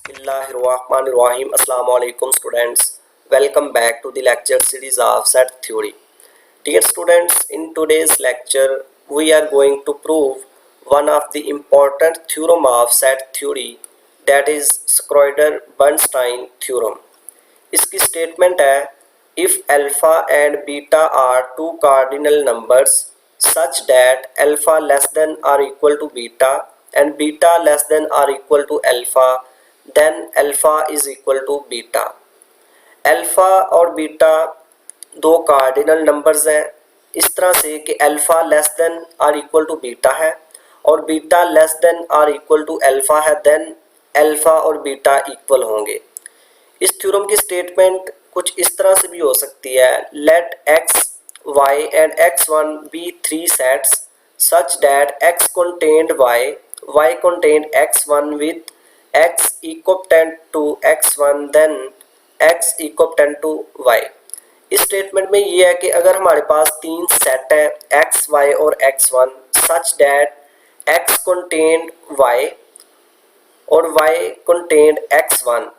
Bismillahirrahmanirrahim. Assalamu alaikum students. Welcome back to the lecture series of set theory. Dear students, in today's lecture we are going to prove one of the important theorem of set theory, that is Schroeder-Bernstein theorem. इसकी statement है, if alpha and beta are two cardinal numbers such that alpha less than or equal to beta and beta less than or equal to alpha, then alpha is equal to beta. Alpha और beta दो cardinal numbers हैं इस तरह से कि alpha less than और equal to beta है और बीटा लेस देन और इक्वल टू अल्फ़ा है, देन अल्फ़ा और बीटा इक्वल होंगे। इस थ्योरम की स्टेटमेंट कुछ इस तरह से भी हो सकती है, let x y and x1 b three sets such that x contained y contained x1 with x equivalent to x1 then x equivalent to y। इस स्टेटमेंट में ये है कि अगर हमारे पास तीन सेट है x, y और x1 such that x contained y और y contained x1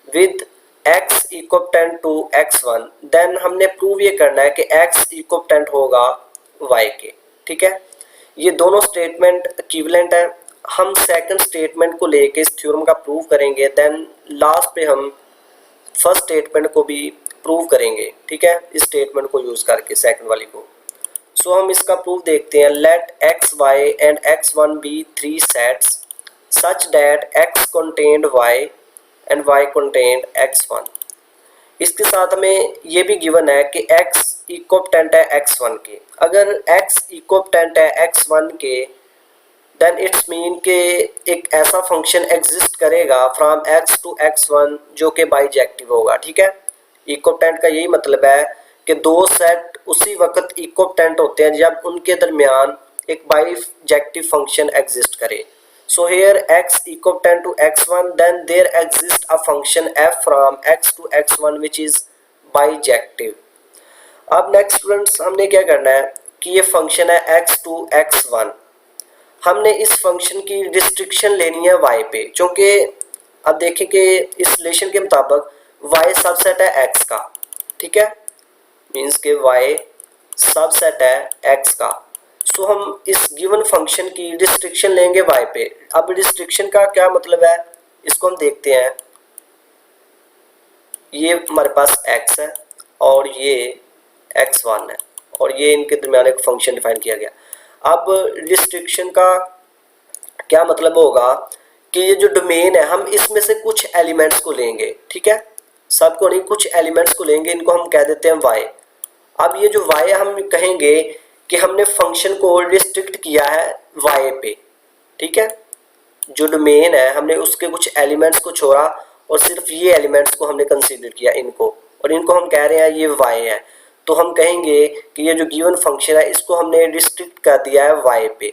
with x equivalent to x1, then हमने प्रूव ये करना है कि x इक्विवेलेंट होगा y के। ठीक है, ये दोनों स्टेटमेंट इक्विवेलेंट है। हम सेकंड स्टेटमेंट को लेके इस थ्योरम का प्रूव करेंगे, देन लास्ट पे हम फर्स्ट स्टेटमेंट को भी प्रूव करेंगे। ठीक है, इस स्टेटमेंट को यूज करके सेकंड वाली को। सो हम इसका प्रूफ देखते हैं, let x y and x1 b three sets such that x contained y and y contained x1। इसके साथ हमें ये भी गिवन है कि x इक्विवेलेंट है x1 के। अगर x इक्विवेलेंट है x1 के, देन इट्स मीन के एक ऐसा फंक्शन एग्जिस्ट करेगा फ्रॉम x टू x1 जो कि बाइजेक्टिव होगा। ठीक है, इक्विवेलेंट का यही मतलब है कि दो सेट उसी वक्त इक्विवेलेंट होते हैं जब उनके दरमियान एक बाइजेक्टिव फंक्शन एग्जिस्ट करे। So here x equivalent to x1, then there exists a function f from x to x1 which is bijective। अब नेक्स्ट स्टूडेंट्स हमने क्या करना है कि ये फंक्शन है x to x1, हमने इस फंक्शन की रिस्ट्रिक्शन लेनी है y पे, क्योंकि अब देखें कि इस रिलेशन के मुताबिक y सबसेट है x का। ठीक है, मीन्स के y सबसेट है x का। सो हम इस गिवन फंक्शन की रिस्ट्रिक्शन लेंगे y पे। अब रिस्ट्रिक्शन का क्या मतलब है इसको हम देखते हैं। ये हमारे पास x है और ये x1 है और ये इनके दरमियान एक फंक्शन डिफाइन किया गया। अब रिस्ट्रिक्शन का क्या मतलब होगा कि ये जो डोमेन है हम इसमें से कुछ एलिमेंट्स को लेंगे। ठीक है, सबको नहीं, कुछ एलिमेंट्स को लेंगे, इनको हम कह देते हैं y। अब ये जो y हम कहेंगे कि हमने फंक्शन को रिस्ट्रिक्ट किया है y पे। ठीक है, जो डोमेन है हमने उसके कुछ एलिमेंट्स को छोड़ा और सिर्फ ये एलिमेंट्स को हमने कंसीडर किया इनको, और इनको हम कह रहे हैं ये y है। तो हम कहेंगे कि ये जो गिवन फंक्शन है इसको हमने रिस्ट्रिक्ट कर दिया है y पे।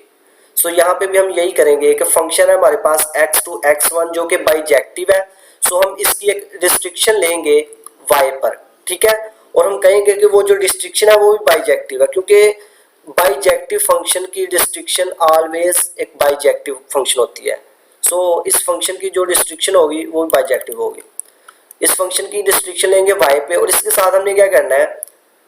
सो यहाँ पे भी हम यही करेंगे कि फंक्शन है हमारे पास x टू x1 जो कि बाइजेक्टिव है। सो हम इसकी एक रिस्ट्रिक्शन लेंगे y पर। ठीक है, और हम कहेंगे कि वो जो रिस्ट्रिक्शन है वो भी बाइजेक्टिव है, क्योंकि बाइजेक्टिव फंक्शन की रिस्ट्रिक्शन ऑलवेज एक बाइजेक्टिव फंक्शन होती है। सो इस फंक्शन की जो रिस्ट्रिक्शन होगी वो बाइजेक्टिव होगी। इस फंक्शन की रिस्ट्रिक्शन लेंगे y पे, और इसके साथ हमने क्या करना है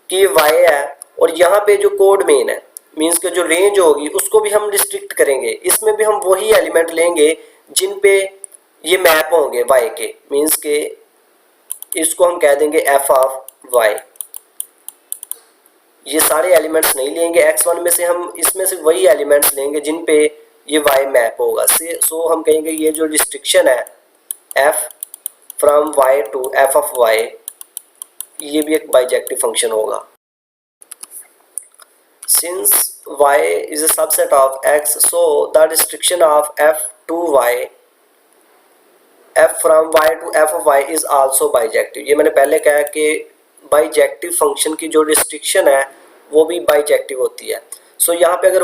कि ये y है और यहाँ पे जो कोड मेन है मीन्स के जो रेंज होगी उसको भी हम रिस्ट्रिक्ट करेंगे। इसमें भी हम वही एलिमेंट लेंगे जिन पे ये मैप होंगे y के, मीन्स के इसको हम कह देंगे f ऑफ y। ये सारे एलिमेंट्स नहीं लेंगे x1 में से, हम इसमें से वही एलिमेंट्स लेंगे जिन पे ये y मैप होगा। सो हम कहेंगे ये जो रिस्ट्रिक्शन है f from y to f of y, ये भी एक बाइजेक्टिव फंक्शन होगा। Since y is a subset of x, so the restriction of f to y, f from y to f of y is also bijective. ये मैंने पहले कहा कि bijective function की जो रिस्ट्रिक्शन है वो भी बाइजेक्टिव होती है। सो यहाँ पे अगर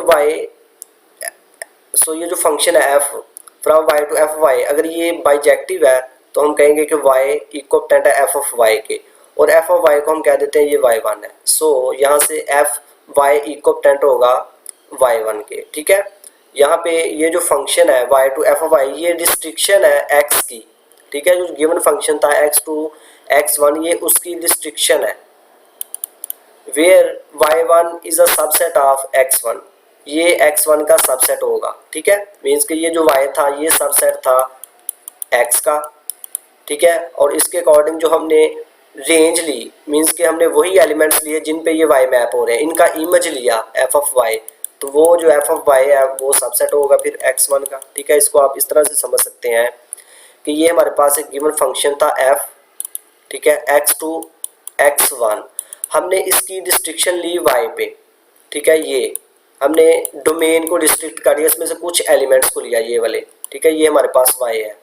ये जो फंक्शन है f from y to f y, अगर ये बाइजेक्टिव है तो हम कहेंगे कि y इक्विवेलेंट है f ऑफ y के, और f ऑफ y को हम कह देते हैं ये y1 है। सो यहाँ से f y इक्विवेलेंट होगा y1 के। ठीक है, यहाँ पे ये जो फंक्शन है y to f of y, ये रिस्ट्रिक्शन है x की, ठीक है। जो गिवन फंक्शन था x2 x1 ये उसकी रिस्ट्रिक्शन है, where y1 is a subset of x1, ये x1 का सबसेट होगा, ठीक है। मीन्स कि ये जो y था ये सबसेट था x का, ठीक है। और इसके अकॉर्डिंग जो हमने रेंज ली, मीन्स कि हमने वही एलिमेंट्स लिए जिन पे ये y मैप हो रहे हैं, इनका इमेज लिया f ऑफ y, तो वो जो f ऑफ y है वो सबसेट होगा फिर x1 का, ठीक है। इसको आप इस तरह से समझ सकते हैं कि ये हमारे पास एक गिवन फंक्शन था f, ठीक है, x2 x1, हमने इसकी रिस्ट्रिक्शन ली y पे, ठीक है। ये हमने डोमेन को रिस्ट्रिक्ट कर दिया, इसमें से कुछ एलिमेंट्स को लिया ये वाले, ठीक है। ये हमारे पास y है।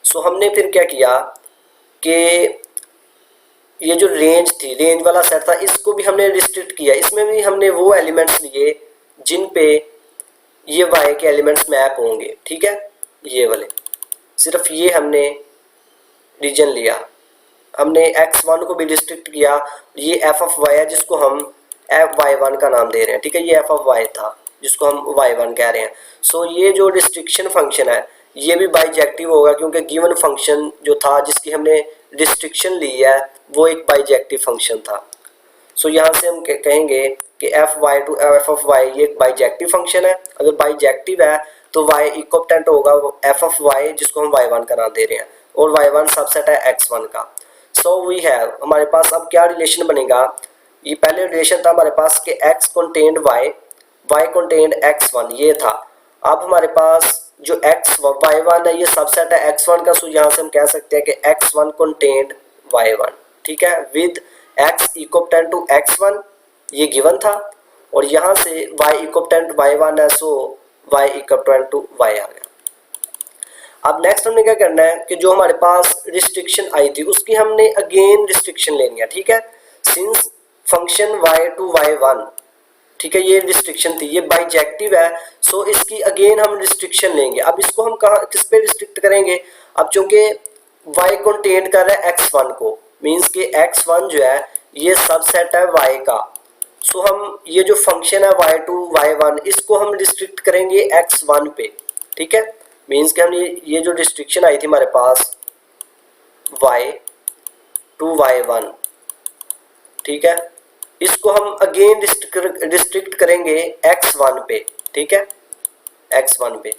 सो हमने फिर क्या किया कि ये जो रेंज थी, रेंज वाला सेट था, इसको भी हमने रिस्ट्रिक्ट किया, इसमें भी हमने वो एलिमेंट्स लिए जिन पे ये y के एलिमेंट्स मैप होंगे, ठीक है, ये वाले, सिर्फ ये हमने रीजन लिया। हमने x1 को भी रिस्ट्रिक्ट किया, ये f ऑफ y है जिसको हम y1 का नाम दे रहे हैं, ठीक है। ये f ऑफ y था जिसको हम y1 कह रहे हैं। सो ये जो रिस्ट्रिक्शन फंक्शन है ये भी बाइजेक्टिव होगा, क्योंकि गिवन फंक्शन जो था जिसकी हमने रिस्ट्रिक्शन ली है वो एक बाइजेक्टिव फंक्शन था। सो यहाँ से हम कहेंगे कि f y to F of y ये एक बाइजेक्टिव फंक्शन है। अगर बाइजेक्टिव है तो वाई इक्विवेलेंट होगा एफ ऑफ वाई जिसको हम वाई वन का नाम दे रहे हैं, और वाई वन सबसेट है एक्स वन का। सो वी हैव, हमारे पास अब क्या रिलेशन बनेगा, ये पहले रिलेशन था हमारे पास कि x contained y, y contained x one, ये था। अब हमारे पास जो एक्स वाई वन है ये सबसेट है एक्स वन का, सो यहाँ से हम कह सकते हैं कि x one contained y one, ठीक है, with x equivalent to x one, ये गिवन था, और यहाँ से y इक्विवेलेंट वाई वन है, सो y इक्विवेलेंट टू y आ गया। अब नेक्स्ट हमने क्या करना है कि जो हमारे पास रिस्ट्रिक्शन आई थी उसकी हमने अगेन रिस्ट्रिक्शन लेनी है, ठीक है। Since function y to y1, ठीक है, ये रिस्ट्रिक्शन थी, ये बाइजेक्टिव है, सो इसकी अगेन हम रिस्ट्रिक्शन लेंगे। अब इसको हम कहाँ किस पे रिस्ट्रिक्ट करेंगे, अब चूंकि y कंटेन कर रहा है x1 को, मींस कि x1 जो है ये सबसेट है y का, सो हम ये जो फंक्शन है y2 y1 इसको हम रिस्ट्रिक्ट करेंगे x1 पे, ठीक है। मींस कि हम ये जो रिस्ट्रिक्शन आई थी हमारे पास y2 y1, ठीक है, इसको हम अगेन रिस्ट्रिक्ट करेंगे x1 पे, ठीक है, x1 पे।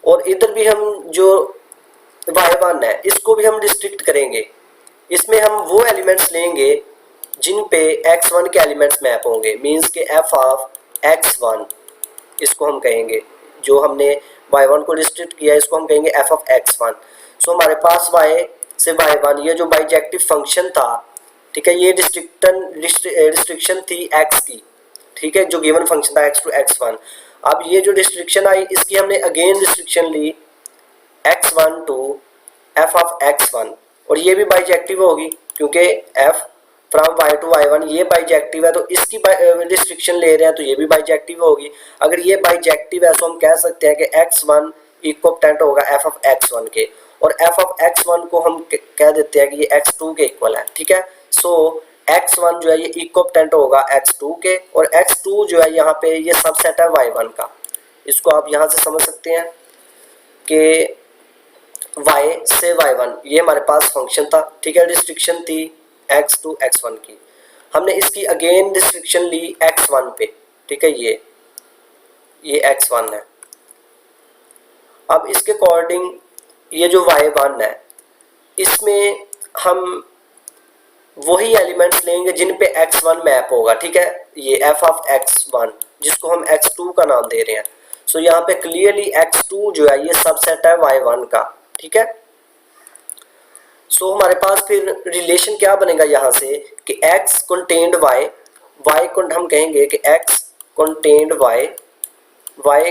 और इधर भी हम जो y1 है इसको भी हम रिस्ट्रिक्ट करेंगे, इसमें हम वो एलिमेंट्स लेंगे जिन पे x1 के एलिमेंट्स मैप होंगे, मींस के f ऑफ x1 इसको हम कहेंगे, जो हमने y1 को रिस्ट्रिक्ट किया इसको हम कहेंगे f ऑफ x1। सो हमारे पास y से y1 ये जो बाइजेक्टिव फंक्शन था, ठीक है, ये रिस्ट्रिक्शन थी x की, ठीक है, जो गिवन फंक्शन था x टू x1। अब ये जो रिस्ट्रिक्शन आई इसकी हमने अगेन रिस्ट्रिक्शन ली x1 to f of x1, और ये भी बाइजेक्टिव होगी क्योंकि f from y to y1 ये बाइजेक्टिव है, तो इसकी रिस्ट्रिक्शन ले रहे हैं तो ये भी बाइजेक्टिव होगी। अगर ये बाइजेक्टिव है तो हम कह सकते हैं कि x1 इक्विवेलेंट होगा f ऑफ x1 के, और f ऑफ x1 को हम कह देते हैं कि ये x2 के इक्वल है, ठीक है। सो x1 जो है ये इक्विवेलेंट होगा x2 के, और x2 जो है यहाँ पे ये सबसेट है y1 का। इसको आप यहाँ से समझ सकते हैं कि y से y1 ये हमारे पास फंक्शन था, ठीक है, रिस्ट्रिक्शन थी x टू x1 की, हमने इसकी अगेन रिस्ट्रिक्शन ली x1 पे, ठीक है, ये x1 है। अब इसके अकॉर्डिंग ये जो y1 है इसमें हम वही एलिमेंट्स लेंगे जिन पे x1 मैप होगा, ठीक है, ये f ऑफ x1 जिसको हम x2 का नाम दे रहे हैं। सो यहाँ पे क्लियरली x2 जो है ये सबसेट है y1 का, ठीक है। सो हमारे पास फिर रिलेशन क्या बनेगा यहाँ से कि x कंटेन्ड y को हम कहेंगे कि x contained y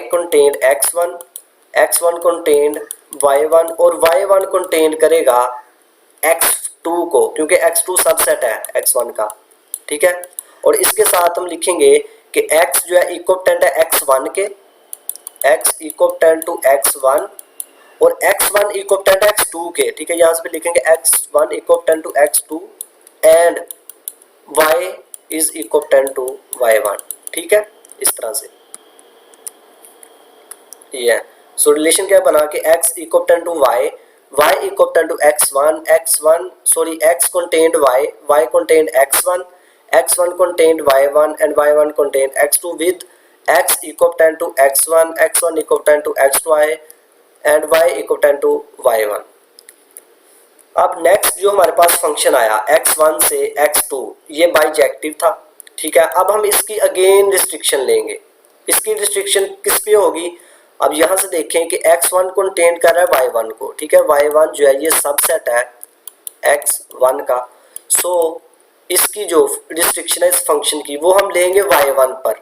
contained x1 contained y1, और y1 कंटेन्ड करेगा x2 को, क्योंकि x2 सबसेट है x1 का, ठीक है। और इसके साथ हम लिखेंगे कि x जो है इक्विवेलेंट है x1 के, x इक्विवेलेंट टू x1, और x1 इक्विवेलेंट है x2 के, ठीक है। यहाँ से लिखेंगे x1 equivalent to x2 and y is equivalent to y1, ठीक है, इस तरह से ये है। सो रिलेशन क्या बना के x equal to y, y equal to x1, x contained y contained x1, x1 contained y1 and y1 contained x2 with x equal to x1, x1 equal to x2 and y equal to y1। अब next जो हमारे पास function आया x1 से x2, ये bijective था, ठीक है। अब हम इसकी अगेन रिस्ट्रिक्शन लेंगे। इसकी रिस्ट्रिक्शन किस पे होगी? अब यहाँ से देखें कि x1 कंटेन कर रहा है y1 को, ठीक है। y1 जो है ये सबसेट है x1 का। सो इसकी जो रिस्ट्रिक्शन है इस फंक्शन की वो हम लेंगे y1 पर,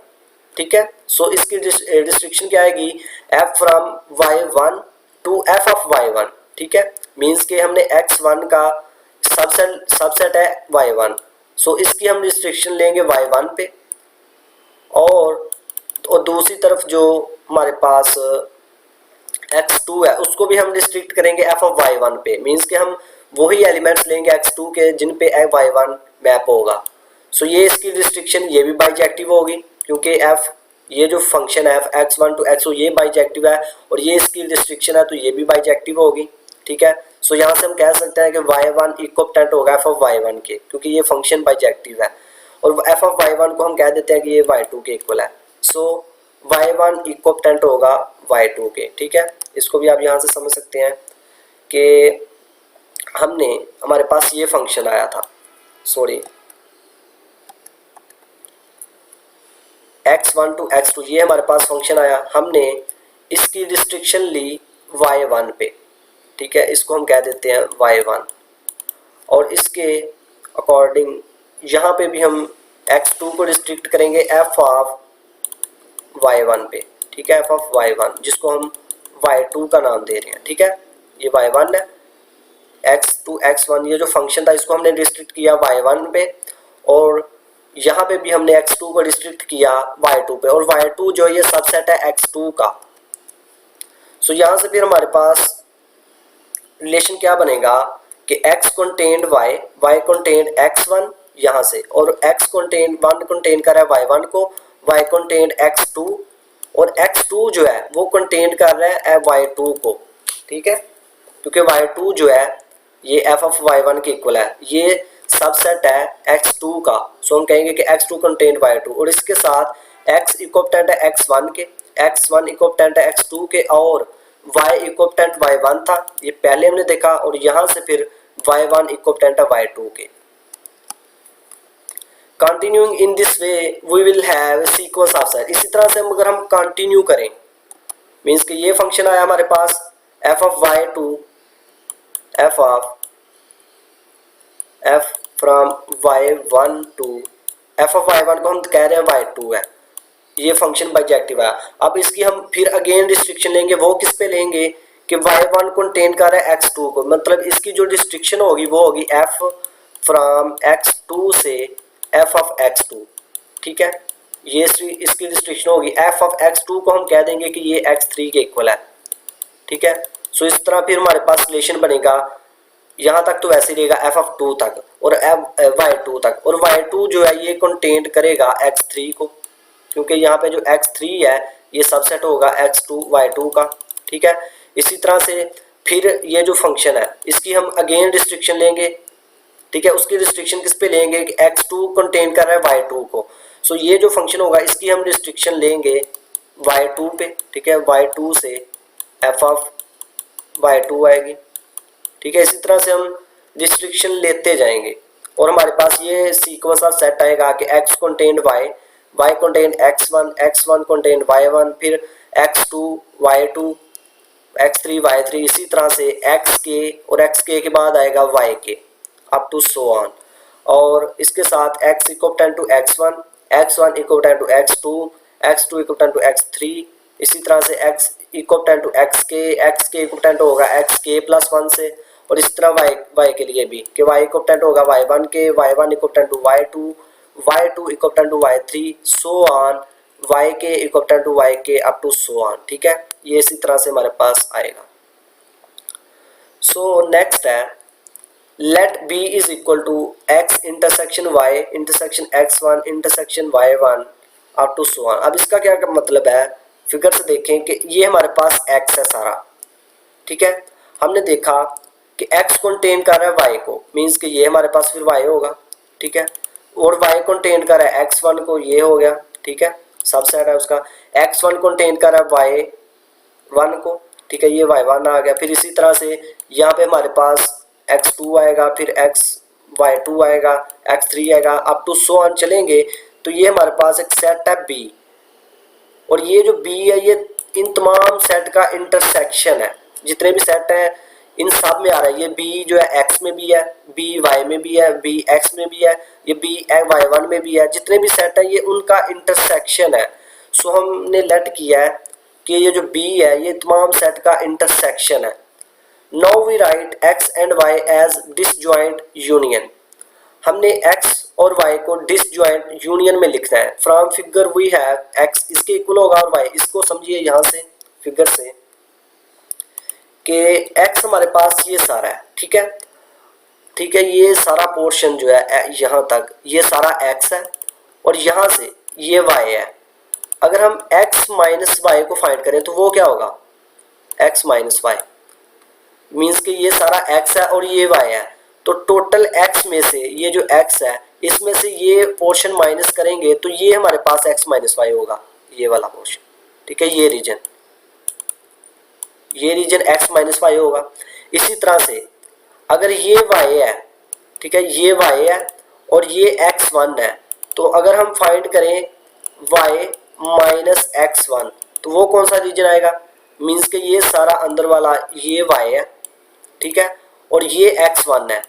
ठीक है। सो इसकी रिस्ट्रिक्शन क्या आएगी? f from y1 to f of y1, ठीक है। मीन्स के हमने x1 का सबसेट है y1, सो इसकी हम रिस्ट्रिक्शन लेंगे y1 पे। और दूसरी तरफ जो हमारे पास x2 है उसको भी हम रिस्ट्रिक्ट करेंगे f ऑफ y1 पे। मीन्स के हम वही एलिमेंट्स लेंगे x2 के जिन पे y1 मैप होगा। सो ये इसकी रिस्ट्रिक्शन ये भी बाइजेक्टिव होगी, क्योंकि f ये जो फंक्शन है x1 टू x2 ये बाइजेक्टिव है और ये इसकी रिस्ट्रिक्शन है तो ये भी बाइजेक्टिव होगी, ठीक है। सो यहाँ से हम कह सकते हैं कि y1 इक्वल होगा f ऑफ y1 के, क्योंकि ये फंक्शन बाइजेक्टिव है। और f ऑफ y1 को हम कह देते हैं कि ये y2 के इक्वल है। सो y1 इक्वल होगा y2 के, ठीक है। इसको भी आप यहाँ से समझ सकते हैं कि हमारे पास ये फंक्शन आया था, सॉरी x1 टू x2 ये हमारे पास फंक्शन आया, हमने इसकी रिस्ट्रिक्शन ली y1 पे, ठीक है। इसको हम कह देते हैं y1 और इसके अकॉर्डिंग यहाँ पे भी हम x2 को रिस्ट्रिक्ट करेंगे f ऑफ y1 पे, ठीक है। f ऑफ y1 जिसको हम y2 का नाम दे रहे हैं, ठीक है। ये y1 है, x2 x1 ये जो फंक्शन था इसको हमने रिस्ट्रिक्ट किया y1 पे और यहाँ पे भी हमने x2 को रिस्ट्रिक्ट किया y2 पे और y2 जो ये सबसेट है x2 का। सो यहाँ से फिर हमारे पास रिलेशन क्या बनेगा कि x contained y contained x1 यहाँ से और x कंटेन्ड 1 कंटेन कर रहा है y1 को, y कंटेन्ड x2 और x2 जो है वो कंटेन कर रहा है y2 को, ठीक है। क्योंकि y2 जो है ये f ऑफ y1 के इक्वल है, ये सबसेट है x2 का। सो हम कहेंगे कि x2 कंटेन्ड y2 और इसके साथ x इक्वल है x1 के, x1 इक्वल है x2 के और y इक्वल y1 था, ये पहले हमने देखा। और यहाँ से फिर y1 इक्वल है y2 के। Continuing in this way we will have sequence of side. इसी तरह से अगर हम कंटिन्यू करें, मीन्स कि ये फंक्शन आया हमारे पास f of y2, f of f from y1 to f of y1 को हम कह रहे हैं y2 है, ये फंक्शन बाइजेक्टिव है। अब इसकी हम फिर अगेन रिस्ट्रिक्शन लेंगे, वो किस पे लेंगे कि y1 कंटेन कर रहा है x2 को, मतलब इसकी जो रिस्ट्रिक्शन होगी वो होगी f फ्रॉम x2 से f ऑफ x2, ठीक है। ये इसकी रिस्ट्रिक्शन होगी f ऑफ x2 को हम कह देंगे कि ये x3 के इक्वल है, ठीक है। सो इस तरह फिर हमारे पास रिलेशन बनेगा, यहाँ तक तो वैसे रहेगा f ऑफ 2 तक और y2 तक, और y2 जो है ये कंटेन करेगा x3 को, क्योंकि यहाँ पे जो x3 है ये सबसेट होगा x2 y2 का, ठीक है। इसी तरह से फिर ये जो फंक्शन है इसकी हम अगेन रिस्ट्रिक्शन लेंगे, ठीक है। उसकी रिस्ट्रिक्शन किस पे लेंगे कि x2 कंटेन कर रहा है y2 को। सो ये जो फंक्शन होगा इसकी हम रिस्ट्रिक्शन लेंगे y2 पे, ठीक है। y2 से f ऑफ y2 आएगी, ठीक है। इसी तरह से हम रिस्ट्रिक्शन लेते जाएंगे और हमारे पास ये सीक्वेंस ऑफ सेट आएगा कि x contained y contained x1 contained y1, फिर x2 y2, x3 y3, इसी तरह से xk और xk के बाद आएगा yk up to so on. और इसके साथ x equal to x1 equal to x2 equal to x3, इसी तरह से x equal to xk equal होगा xk प्लस 1 से, और इस तरह y के लिए भी कि y इक्वल होगा y1 के, y1 equal to y2 equal to y3 so on, yk equal to yk up to so on, ठीक है। ये इसी तरह से हमारे पास आएगा। सो नेक्स्ट है let b is equal to x intersection y intersection x1 intersection y1 up to so on। अब इसका क्या मतलब है फिगर से देखें कि ये हमारे पास x है सारा, ठीक है। हमने देखा कि x कंटेन कर रहा है y को, मींस कि ये हमारे पास फिर y होगा, ठीक है। और y कंटेन कर रहा है x1 को, ये हो गया, ठीक है, सबसेट है उसका। x1 कंटेन कर रहा है y1 को, ठीक है, ये y1 आ गया। फिर इसी तरह से यहाँ पे हमारे पास x2 आएगा, फिर y2 आएगा, x3 आएगा, अप टू सो ऑन चलेंगे। तो ये हमारे पास एक सेट है b, और ये जो b है ये इन तमाम सेट का इंटरसेक्शन है। जितने भी सेट हैं इन सब में आ रहा है। ये b जो है x में भी है, b y में भी है, b x में भी है, ये b y1 में भी है। जितने भी सेट है ये उनका इंटरसेक्शन है। सो हमने लेट किया है कि ये जो b है ये तमाम सेट का इंटरसेक्शन है। Now we write x and y as disjoint union. हमने x और y को डिसजॉइंट यूनियन में लिखना है। From figure we have x इसके इक्वल होगा और y, इसको समझिए यहाँ से फिगर से कि x हमारे पास ये सारा है, ठीक है, ठीक है, ये सारा पोर्शन जो है यहाँ तक ये सारा x है और यहाँ से ये y है। अगर हम x माइनस वाई को फाइंड करें तो वो क्या होगा, x माइनस वाई, मीन्स कि ये सारा x है और ये y है। तो टोटल x में से ये जो x है इसमें से ये पोर्शन माइनस करेंगे तो ये हमारे पास x माइनस वाई होगा, ये वाला पोर्शन, ठीक है, ये रीजन x माइनस वाई होगा। इसी तरह से अगर ये y है, ठीक है, ये y है और ये x1 है, तो अगर हम फाइंड करें y माइनस x1 तो वो कौन सा रीजन आएगा, मीन्स कि ये सारा अंदर वाला ये y है, ठीक है, और ये x1 है,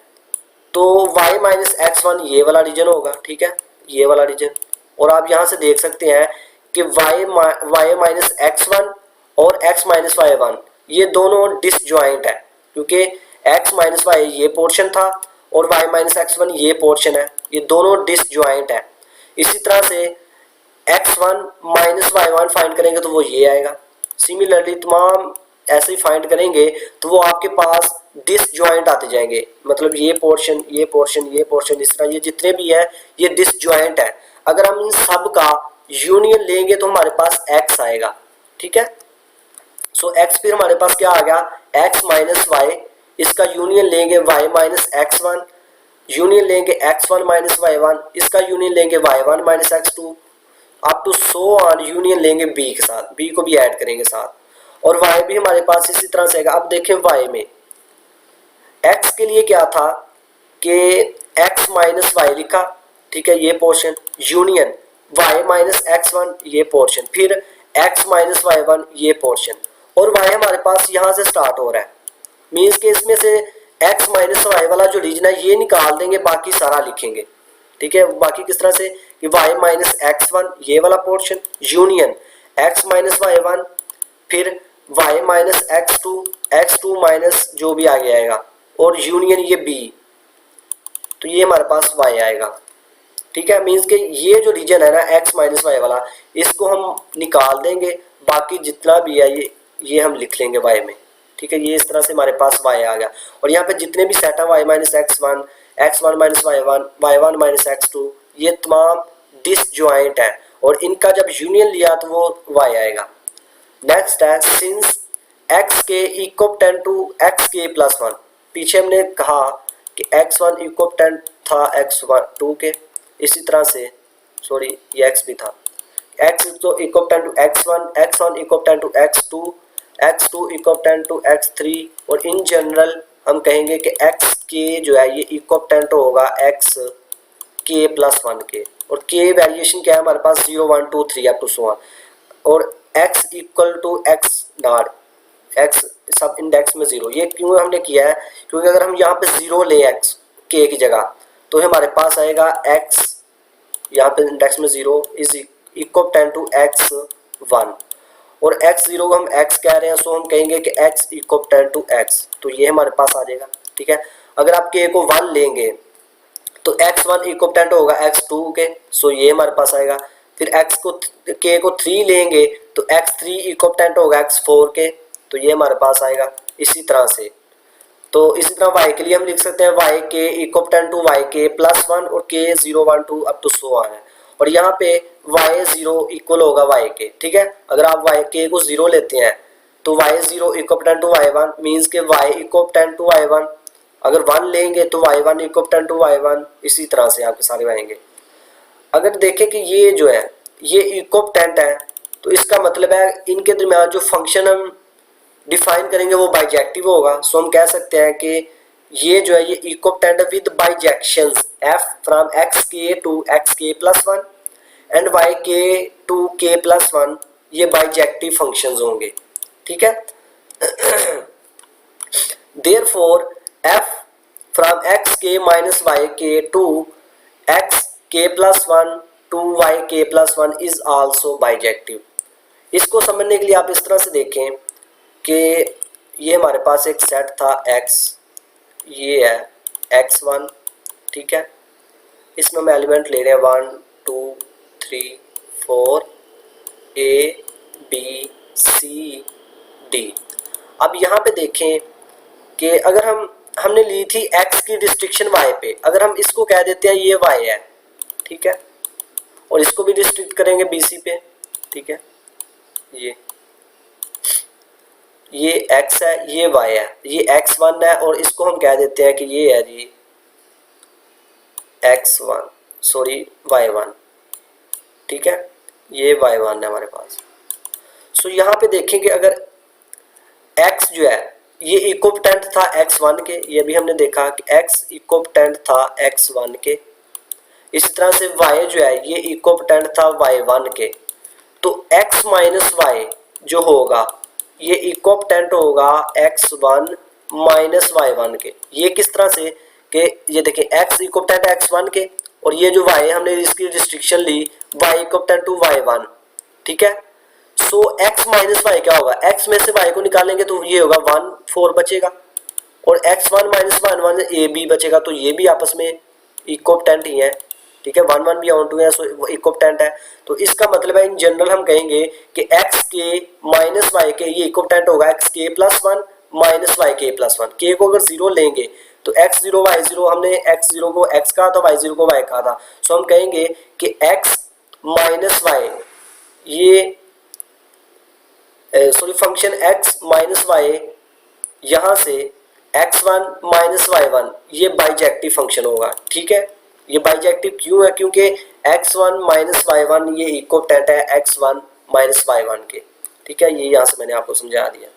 तो y माइनस x1 ये वाला रीजन होगा, ठीक है, ये वाला रीजन। और आप यहाँ से देख सकते हैं कि y माइनस x1 और x माइनस y1 ये दोनों डिसजॉइंट है, क्योंकि x माइनस वाई ये पोर्शन था और y माइनस x1 ये पोर्शन है, ये दोनों डिसजॉइंट है। इसी तरह से x1 माइनस y1 फाइंड करेंगे तो वो ये आएगा। सिमिलरली तमाम ऐसे ही फाइंड करेंगे तो वो आपके पास डिसजॉइंट आते जाएंगे, मतलब ये पोर्शन ये पोर्शन ये पोर्शन, इस तरह ये जितने भी है ये डिसजॉइंट है। अगर हम इन सब का यूनियन लेंगे तो हमारे पास x आएगा, ठीक है। सो x फिर हमारे पास क्या आ गया, x माइनस वाई, इसका यूनियन लेंगे y माइनस x1, यूनियन लेंगे x1 माइनस y1, इसका यूनियन लेंगे y1 minus x2, up to so on union लेंगे b के साथ, b को भी ऐड करेंगे साथ, और y भी हमारे पास इसी तरह से आएगा। अब देखें y में x के लिए क्या था कि x माइनस वाई लिखा, ठीक है, ये portion, union y minus x1 ये पोर्शन, फिर x माइनस y1 ये पोर्शन, और y हमारे पास यहाँ से स्टार्ट हो रहा है, मीन्स के इसमें से x माइनस वाई वाला जो रीजन है ये निकाल देंगे, बाकी सारा लिखेंगे, ठीक है। बाकी किस तरह से कि y माइनस x1 ये वाला portion, union x minus y1, फिर y माइनस x2 माइनस जो भी आगे आएगा, और यूनियन ये b, तो ये हमारे पास y आएगा, ठीक है। मीन्स के ये जो रीजन है ना x माइनस वाई वाला, इसको हम निकाल देंगे, बाकी जितना भी है ये हम लिख लेंगे y में, ठीक है। ये इस तरह से हमारे पास y आ गया। और यहाँ पे जितने भी सेट है y minus x1, x1 minus y1, y1 minus x2, ये तमाम डिसजॉइंट है और इनका जब यूनियन लिया तो वो y आएगा। नेक्स्ट है सिंस x के इक्वल टू x के प्लस 1, पीछे हमने कहा कि x1 इक्वल था x2 के, इसी तरह से सॉरी ये x भी था, x तो equal to x1, x1 equal to x2, x2 equal to x3, और इन जनरल हम कहेंगे कि x के जो है ये इक्वल होगा x के प्लस 1 के, और k वेरिएशन क्या है हमारे पास 0 1 2 3 अप टू सो ऑन, और x equal to x naught, x sub index में 0। ये क्यों हमने किया है, क्योंकि अगर हम यहाँ पे 0 ले x k की जगह तो हमारे पास आएगा x यहाँ पे इंडेक्स में 0 इज इक्वल टू x1, और x0 को हम x कह रहे हैं, सो हम कहेंगे कि x इक्वल टू x, तो ये हमारे पास आ जाएगा, ठीक है। अगर आप k को 1 लेंगे तो x1 इक्वल होगा x2 के, सो ये हमारे पास आएगा। फिर k को 3 लेंगे तो x3 इक्वल होगा x4 के, तो ये हमारे पास आएगा। इसी तरह से तो इसी तरह y के लिए हम लिख सकते हैं y के इक्वल टू y के प्लस 1 और k 0 1 2 up to so on है, और यहाँ पे वाई जीरो इक्वल होगा वाई के, ठीक है। अगर आप वाई के को जीरो लेते हैं तो Y zero equal to Y one, means K Y equal to Y one. अगर वन लेंगे तो Y one equal to Y one, इसी तरह से आपके सारे आएंगे। अगर देखें कि ये जो है ये इक्वल है, तो इसका मतलब है इनके दरमियान जो फंक्शन हम डिफाइन करेंगे वो बाइजेक्टिव होगा। सो हम कह सकते हैं कि ये जो है ये equal with bijections f from X K to X K plus one and Y K to K plus one, ये बाइजेक्टिव फंक्शंस होंगे, ठीक है। Therefore f from X K minus Y K to X K plus one to Y K plus one is also bijective. इसको समझने के लिए आप इस तरह से देखें कि ये हमारे पास एक सेट था x, ये है x1, ठीक है। इसमें हम एलिमेंट ले रहे हैं 1 2 3 4 a b c d। अब यहाँ पे देखें कि अगर हमने ली थी x की रिस्ट्रिक्शन y पे, अगर हम इसको कह देते हैं ये y है, ठीक है, और इसको भी रिस्ट्रिक्ट करेंगे bc पे, ठीक है, ये x है, ये y है, ये x1 है, और इसको हम कह देते हैं कि ये है जी x1 सॉरी y1, ठीक है, ये y1 है हमारे पास। सो यहाँ पे देखें कि अगर x जो है ये इक्विवेलेंट था x1 के, ये भी हमने देखा कि x इक्विवेलेंट था x1 के। इसी तरह से y जो है ये इक्विवेलेंट था y1 के। तो x माइनस y जो होगा ये इक्विवेलेंट होगा x1 माइनस y1 के। ये किस तरह से कि ये देखें x इक्विवेलेंट है x1 के, और ये जो y हमने इसकी रिस्ट्रिक्शन ली y इक्विवेलेंट टू y1, ठीक है। सो x माइनस y क्या होगा, x में से y को निकालेंगे तो ये होगा 1 4 बचेगा, और x1 माइनस 1 1 a b बचेगा, तो ये भी आपस में इक्विवेलेंट ही है, ठीक है। 1 1 भी ऑन टू है, सो इक्विवेलेंट है। तो इसका मतलब है इन जनरल हम कहेंगे कि x के माइनस y के ये इक्विवेलेंट होगा x के प्लस 1 माइनस y के प्लस 1। के को अगर जीरो लेंगे तो x0 y0, हमने x0 को x कहा था, y0 को y कहा था। सो हम कहेंगे कि x माइनस y ये sorry function x minus y यहाँ से x1 माइनस y1 ये बाइजेक्टिव फंक्शन होगा, ठीक है। ये बाइजेक्टिव क्यों है, क्योंकि x1 माइनस y1 ये इक्विवेलेंट है x1 माइनस y1 के, ठीक है। ये यहाँ से मैंने आपको समझा दिया।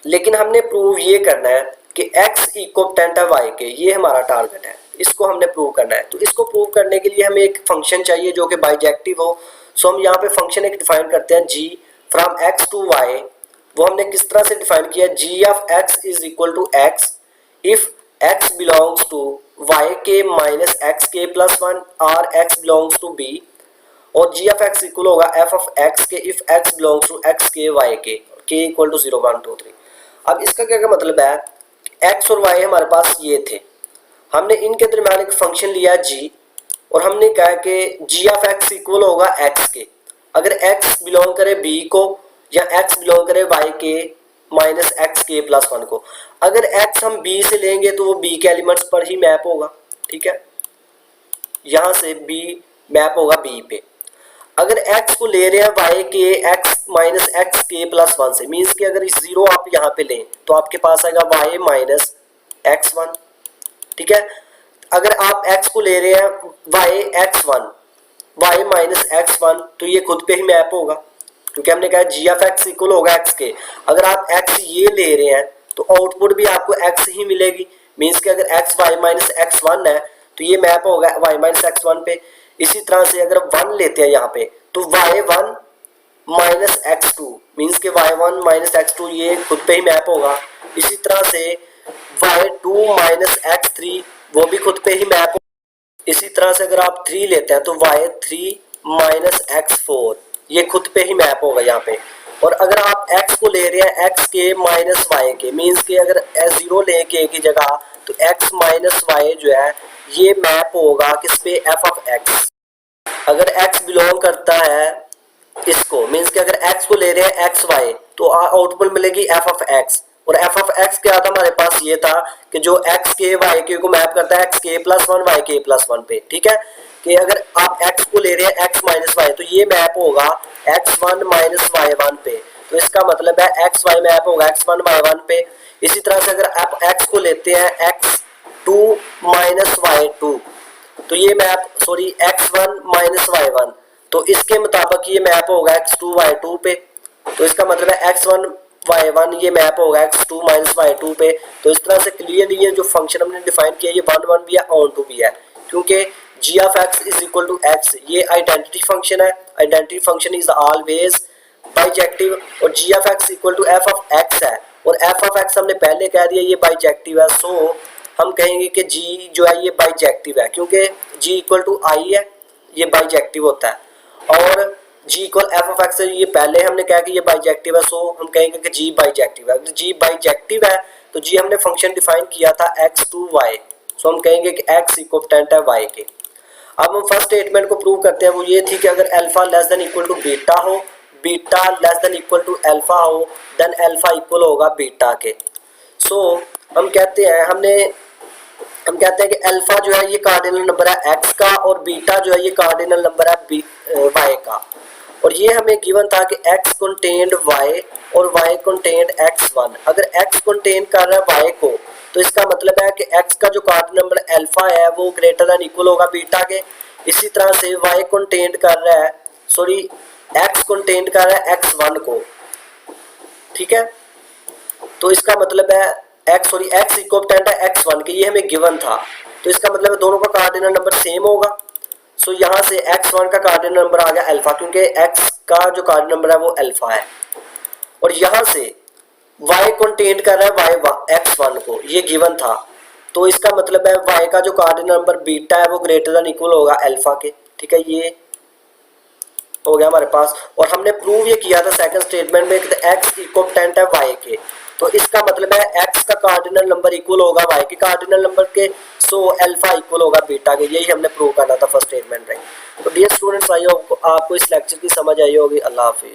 लेकिन हमने प्रूव ये करना है कि x इक्विवेलेंट है y के, ये हमारा टारगेट है, इसको हमने प्रूव करना है। तो इसको प्रूव करने के लिए हमें एक फंक्शन चाहिए जो कि बाइजेक्टिव हो। सो हम यहाँ पे फंक्शन एक डिफाइन करते हैं g from x to y। वो हमने किस तरह से डिफाइन किया, g of x is equal to x if x belongs to y के माइनस x के प्लस 1 और x बिलोंग्स टू b, और g ऑफ x इक्वल होगा f ऑफ x के if x belongs to x के y के, k equal to 0 1 2 3। अब इसका क्या मतलब है, x और y हमारे पास ये थे, हमने इनके दरमियान एक फंक्शन लिया g, और हमने कहा कि g ऑफ x इक्वल होगा x के। अगर x बिलोंग करे b को या x बिलोंग करे y के माइनस x के प्लस 1 को। अगर x हम b से लेंगे तो वो b के एलिमेंट्स पर ही मैप होगा, ठीक है, यहाँ से b मैप होगा b पे। अगर x को ले रहे हैं y के x माइनस x के प्लस 1 से, मीन्स कि अगर इस जीरो आप यहाँ पे लें तो आपके पास आएगा y माइनस x1, ठीक है। अगर आप x को ले रहे हैं y x1 y minus x1, तो ये खुद पे ही मैप होगा, क्योंकि हमने कहा g ऑफ x इक्वल होगा x के। अगर आप x ये ले रहे हैं तो आउटपुट भी आपको x ही मिलेगी, मीन्स कि अगर x y माइनस x1 है तो ये मैप होगा y माइनस x1 पे। इसी तरह से अगर 1 लेते हैं यहाँ पे तो y1 माइनस x2, मीन्स के y1 माइनस x2 ये खुद पे ही मैप होगा। इसी तरह से y2 माइनस x3 वो भी खुद पे ही मैप होगा। इसी तरह से अगर आप 3 लेते हैं तो y3 माइनस x4 ये खुद पे ही मैप होगा यहाँ पे। और अगर आप x को ले रहे हैं x के माइनस y के, मीन्स के अगर s0 ले के की जगह तो x माइनस y जो है ये मैप होगा किस पे, f ऑफ x। अगर x बिलोंग करता है इसको, मीन्स कि अगर x को ले रहे हैं xy तो आउटपुट मिलेगी f ऑफ x। और एफ ऑफ एक्स क्या था हमारे पास, ये था कि जो एक्स के वाई के को मैप करता है x K plus one Y K plus one पे, ठीक है, कि अगर आप एक्स को ले रहे हैं एक्स माइनस वाई तो ये मैप होगा x one minus y one पे, तो इसका मतलब है एक्स वाई मैप होगा एक्स वन वाई वन पे। इसी तरह से अगर आप एक्स को लेते हैं x two minus y two तो ये map sorry x one minus y one, तो इसके मुताबिक ये मैप होगा एक्स टू वाई टू पे, तो इसका मतलब है एक्स वन वाई वन ये मैप होगा x two minus y two पे। तो इस तरह से क्लियरली ये जो फंक्शन हमने डिफाइन किया ये वन वन भी है ऑन टू भी है, क्योंकि G of X is equal to X ये आइडेंटिटी फंक्शन है, identity function is always bijective, और G of X equal to F of X है, और एफ ऑफ एक्स हमने पहले कह दिया ये बाइजेक्टिव है, सो हम कहेंगे कि जी जो है ये बाइजेक्टिव है, क्योंकि जी इक्वल टू आई है ये बाइजेक्टिव होता है, और जी इक्वल एफ ऑफ एक्स है ये पहले हमने कहा कि ये बाइजेक्टिव है, सो हम कहेंगे कि जी बाइजेक्टिव है। अगर जी बाइजेक्टिव है तो जी हमने फंक्शन डिफाइन किया था एक्स टू वाई, सो हम कहेंगे कि एक्स इक्वल है वाई के। अब हम फर्स्ट स्टेटमेंट को प्रूव करते हैं, वो ये थी कि अगर alpha less than equal to beta हो, beta less than equal to alpha हो, देन अल्फा इक्वल होगा बीटा के। सो हम कहते हैं कि अल्फा जो है ये कार्डिनल नंबर है एक्स का, और बीटा जो है ये कार्डिनल नंबर है वाई का, और ये हमें गिवन था कि x कंटेन्ड y और y कंटेन्ड x1। अगर x कंटेन कर रहा है y को तो इसका मतलब है कि x का जो कार्डिनल नंबर अल्फा है वो ग्रेटर देन इक्वल होगा बीटा के। इसी तरह से y कंटेन कर रहा है x कंटेन कर रहा है x1 को, ठीक है, तो इसका मतलब है x इक्वल है x1 के, ये हमें गिवन था, तो इसका मतलब है दोनों का कार्डिनल नंबर सेम होगा। सो यहाँ से x1 का कार्डिनल नंबर आ गया अल्फा, क्योंकि x का जो कार्डिनल नंबर है वो अल्फा है, और यहाँ से y कंटेन कर रहा है y x1 को, ये गिवन था, तो इसका मतलब है y का जो कार्डिनल नंबर बीटा है वो ग्रेटर देन इक्वल होगा अल्फा के, ठीक है, ये हो गया हमारे पास। और हमने प्रूव ये किया था सेकंड स्टेटमेंट में कि x इक्वल है y के, तो इसका मतलब है x का कार्डिनल नंबर इक्वल होगा y के कार्डिनल नंबर के, सो अल्फा इक्वल होगा बीटा के, यही हमने प्रूव करना था फर्स्ट स्टेटमेंट में। तो डियर स्टूडेंट्स, आई होप आपको इस लेक्चर की समझ आई होगी। अल्लाह हाफिज़।